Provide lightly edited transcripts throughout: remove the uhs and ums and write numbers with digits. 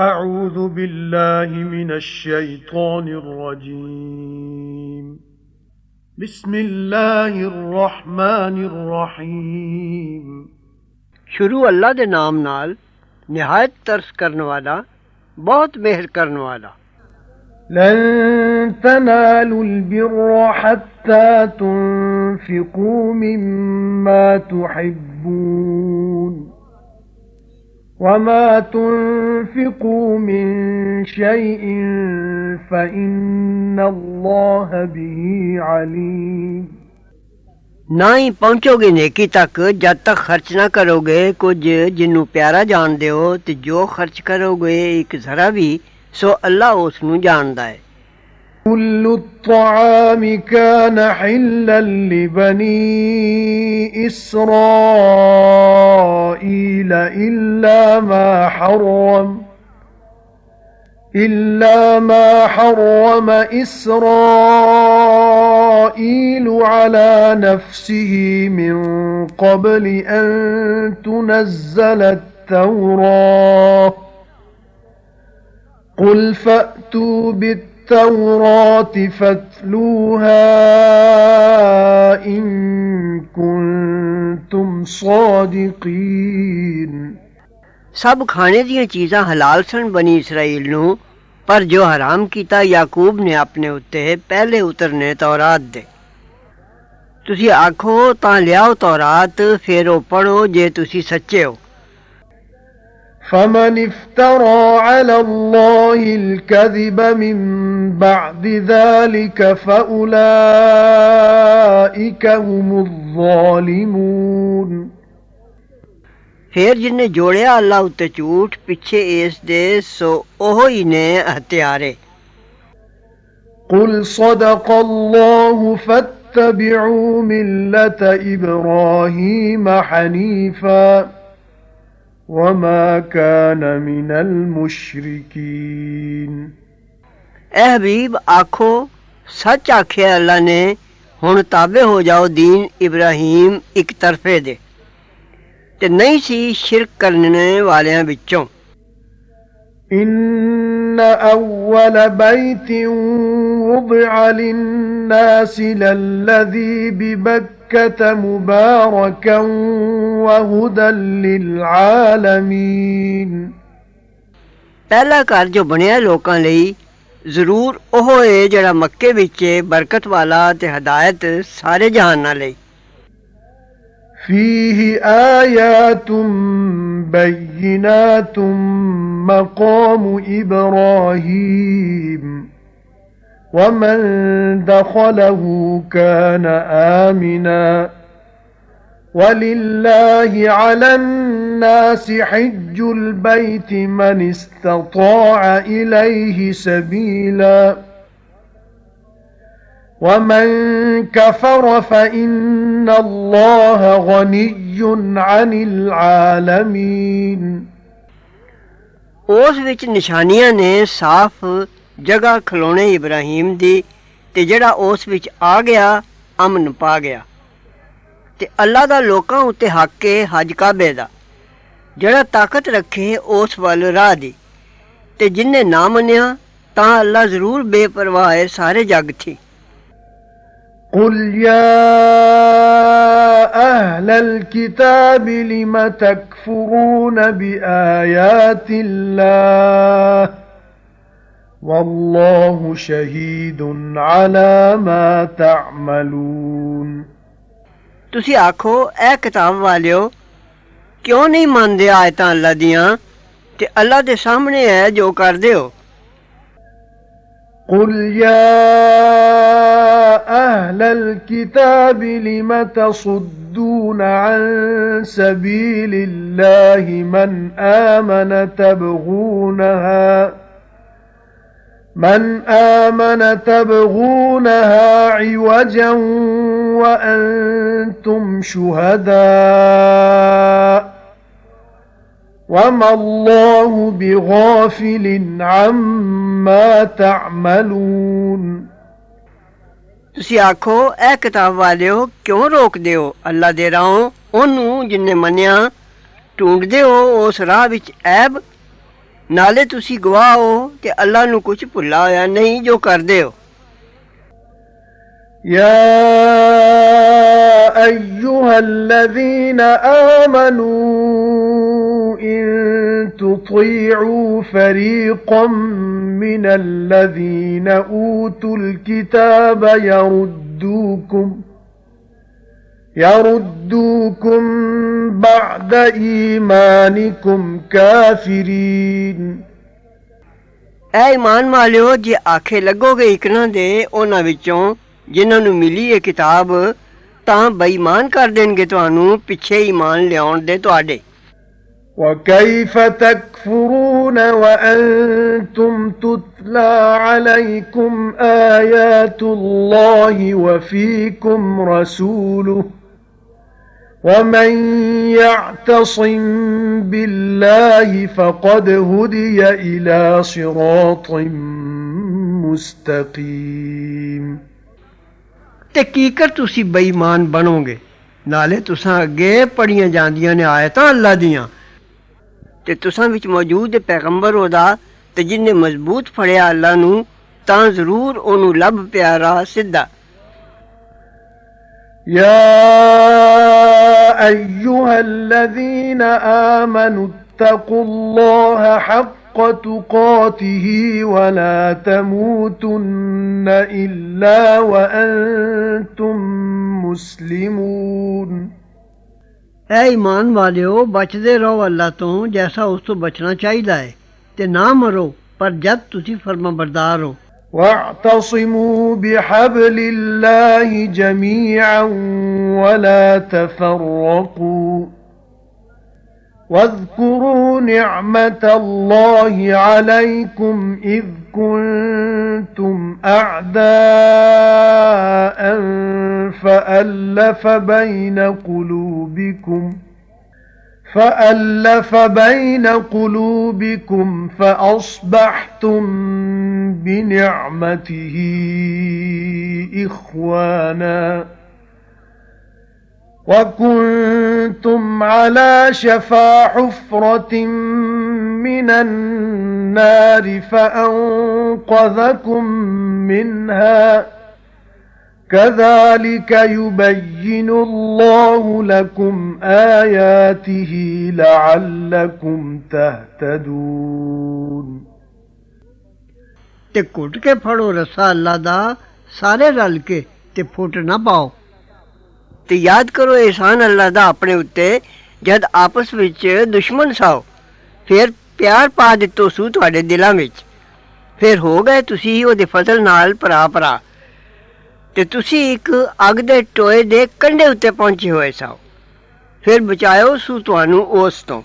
أعوذ بالله من الشيطان الرجيم بسم الله الرحمن الرحيم शुरू अल्लाह दे नाम नाल निहायत तरस करने वाला बहुत मेहर करने वाला। لن تنالوا البر حتى تنفقوا مما تحبون وما تنفقوا من شيء فإن الله به عليم। ना ही पहुंचोगे नेकी तक जद तक खर्च ना करोगे कुछ जिन्नू प्यारा जानदे हो, ते जो खर्च करोगे एक जरा भी सो अल्लाह उसनू जानदा है। كل الطعام كان حلا لبني إسرائيل إلا ما حرم إسرائيل على نفسه من قبل أن تنزل التوراة قل فأتوا بالتوراة فاتلوها إن كنتم صادقين। सब खाने दियां चीज़ां हलाल सन बनी इसराइल नू, पर जो हराम कीता याकूब ने अपने उत्ते पहले उतरने तौरात दे। तुसी आखो तां लियाओ तौरात, फिर ओ पढ़ो जे तुसी सच्चे हो। فمن افترى على الله الكذب من بعد ذلك فأولئك هم الظالمون। फिर जिन्हें जोड़िया अल्लाह उत्ते झूठ पिछे इस दे सो ओहो ही ने हत्यारे। قل صدق الله فاتبعوا ملة إبراهيم حنيفا وما كان من المشركين। ए हबीब आखो सच आखिया अल्लाह ने, हुण ताबे हो जाओ दीन इब्राहिम एक तरफे दे, ते नहीं सी शिरक करने वालियां विचों। إن أول بيت وضع للناس للذي ببكة مباركا وهدى للعالمين। पहला घर जो बनिया लोकां लई जरूर ओह है जेड़ा मक्के विच बरकत वाला ते हदायत सारे जहानां लई। فيه آيات بينات مقام إبراهيم ومن دخله كان آمنا ولله على الناس حج البيت من استطاع إليه سبيلا ومن كفر فإن الله غني عن العالمين। उस विच निशानियां ने साफ जगह खलोने इब्राहिम दी, ते जेड़ा उस विच आ गया अमन पा गया। ते अल्लाह दा लोकां उत्ते हक है हज काबे दा, जेड़ा ताकत रखे उस वल राह दी, ते जिन्ने ना मन्या तां अल्लाह जरूर बेपरवाह है सारे जग थी। قل يا أهل الكتاب لم تكفرون بآيات الله والله شهيد على ما تعملون। तुसी आखो ए किताब वालियो क्यों नहीं मानदे आयतां अल्लाह दियां, ते अल्लाह दे सामने है जो करदे हो। قل يا أهل الكتاب لم تصدون عن سبيل الله من آمن تبغونها عوجا وأنتم شهداء وما الله بغافل عما تعملون। तुसी आखो ए किताब वालियो क्यों रोकदे हो अल्लाह दे राहों ओनू जिन्ने मन्निया, ढूंढदे हो उस राह विच ऐब, नाले तुसी गवाह हो कि अल्लाह नू कुछ भुला होया नहीं जो करदे हो। يا أيها الذين آمنوا إن تطيعوا فريقا من الذين أوتوا الكتاب يردوكم بعد إيمانكم كافرين। ऐ ईमान वालियो जे आखे लगोगे इकना दे उन्हां विचों जिन्हां नूं मिली है किताब तां बेईमान कर देणगे तुहानूं पिछे ईमान लियाउण दे तुहाडे। وكيف تكفرون وأنتم تتلى عليكم آيات الله وفيكم رسوله ومن يعتصم بالله فقد هدي إلى صراط مستقيم۔ ते कीकर तुसी बेईमान बनोगे नाले तुसां अगे पढ़ियां जांदियां ने आयतां अल्लाह दियां ते तुसां विच मौजूद पैगंबर ओदा ते जिन्ने मजबूत फड़िया अल्लाह नूं तां जरूर ओनू लभ प्यारा सिद्धा। يا أيها الذين آمنوا اتقوا الله حق تقاته ولا تموتن إلا وأنتم مسلمون۔ ऐ ईमान वालियो बचदे रहो अल्लाह तो जैसा उस तो बचना चाहिदा है ते ना मरो पर जब तुसी फरमाबरदार हो। واعتصموا بحبل الله جميعا ولا تفرقوا واذكروا نعمة الله عليكم إذ كنتم أعداء فألف بين قلوبكم فأصبحتم بنعمته إخوانا وكنتم على شفا حفرة من النار فأنقذكم منها كذلك يبين الله لكم آياته لعلكم تهتدون۔ ते घुट के फड़ो रस्सा अल्लाह दा सारे रल के ते फुट ना पाओ ते याद करो एहसान अल्लाह दा अपने उत्ते जद आपस विच दुश्मन साओ फिर प्यार पा दित्तो सू तुहाडे दिलां विच फिर हो गए तुसी ओहदे फजल नाल भरा भरा ते तुसी एक अग दे टोए दे कंढे उत्ते पहुंचे होए साओ फिर बचाओ सू तुहानू उस तो।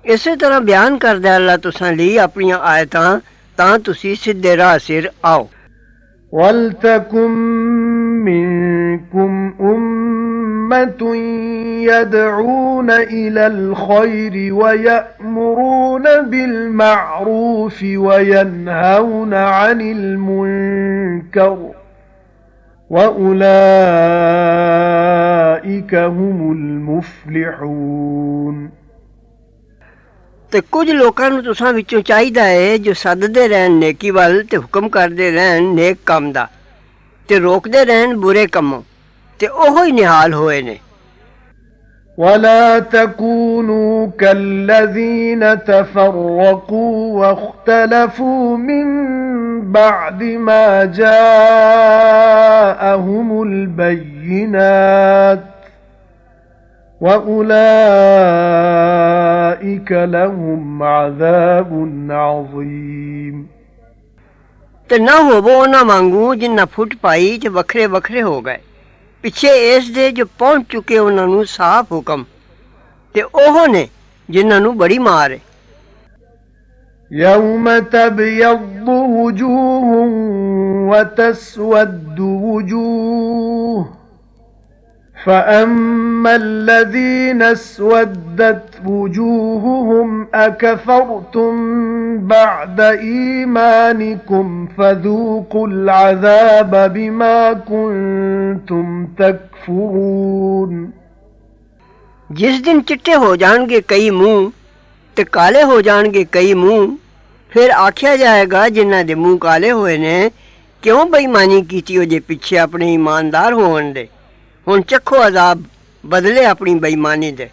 इसे तरह बयान करदा अल्लाह तुसां लई अपनियां आयतां तां तुसी सीधे राह सिर आओ। वल्तकुम मिनकुम उम्मतुन यदऊन इलल खैरि व यअमुरून बिल मअरूफ व यनहौन अनिल मुनकर وَأُولَئِكَ هُمُ الْمُفْلِحُونَ। ते कुछ लोकां नूं तुसां विचों चाहीदा है जो सददे रहन नेकी वल ते हुक्म करदे रहन नेक काम दा ते रोकदे रहन बुरे कम्मों ते ओहो ही निहाल होए ने। ولا تكونوا كالذين تفرقوا واختلفوا من بعد ما جاءهم البينات وأولئك لهم عذاب عظيم। ते ना होवो उन्हां वांगू जिन्हां फुट पाई ते वखरे वखरे हो गए पिछे इस दे जो पहुंच चुके उन्हां नूं साफ हुक्म ते ओहो ने जिन्हां नूं बड़ी मार है। يوم تبيض وجوه وتسود وجوه فأما الذين اسودت وجوههم أكفرتم بعد إيمانكم فذوقوا العذاب بما كنتم تكفرون। जिस दिन चिट्टे हो जाएंगे कई मुंह ते काले हो जाएंगे कई मुंह फिर आख्या जाएगा जिन्हां दे मूंह काले होए ने, क्यों बेईमानी कीती ओदे पिछे अपने ईमानदार होण दे। हुण चखो अजाब बदले अपनी बेईमानी दे।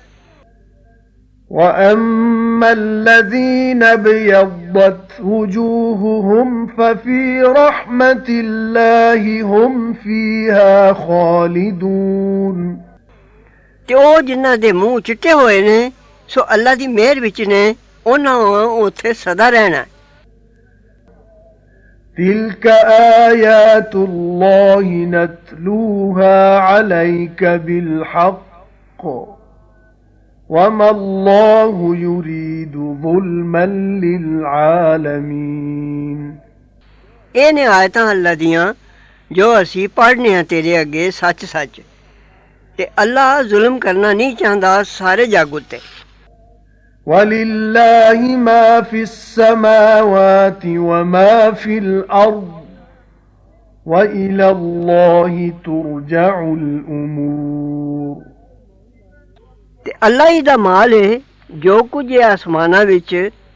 وَأَمَّا الَّذِينَ ابْيَضَّتْ وُجُوهُهُمْ فَفِي رَحْمَةِ اللَّهِ هُمْ فِيهَا خَالِدُونَ ते ओ जिन्हां दे मूंह चिट्टे होए ने सो अल्लाह दी मेहर विच ने, उन्हां उत्थे सदा रहना। تِلْكَ آيَاتُ اللَّهِ نَتْلُوهَا عَلَيْكَ بِالْحَقِّ وَمَا اللَّهُ يُرِيدُ ظُلْمًا لِلْعَالَمِينَ ਇਹ ਨੇ ਆਇਤਾਂ ਅੱਲਾ ਦੀਆਂ ਜੋ ਅਸੀਂ ਪੜ੍ਹਨੇ ਆ ਤੇਰੇ ਅੱਗੇ ਸੱਚ-ਸੱਚ, ਤੇ ਅੱਲਾ ਜ਼ੁਲਮ ਕਰਨਾ ਨਹੀਂ ਚਾਹੁੰਦਾ ਸਾਰੇ ਜੱਗ ਉੱਤੇ। وَلِلَّهِ مَا فِي السَّمَاوَاتِ وَمَا فِي الْأَرْضِ وَإِلَى اللَّهِ تُرْجَعُ الْأُمُورُ ਤੇ ਅੱਲਾ ਹੀ ਦਾ ਮਾਲ ਹੈ ਜੋ ਕੁਝ ਹੈ ਆਸਮਾਨਾਂ ਵਿੱਚ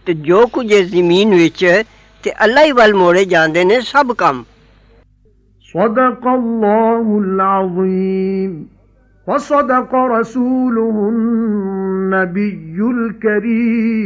ਤੇ ਜੋ ਕੁਝ ਹੈ ਜ਼ਮੀਨ ਵਿੱਚ, ਤੇ ਅੱਲਾ ਹੀ ਵੱਲ ਮੋੜੇ ਜਾਂਦੇ ਨੇ ਸਭ ਕੰਮ। صدق الله العظيم وصدق رسوله النبي الكريم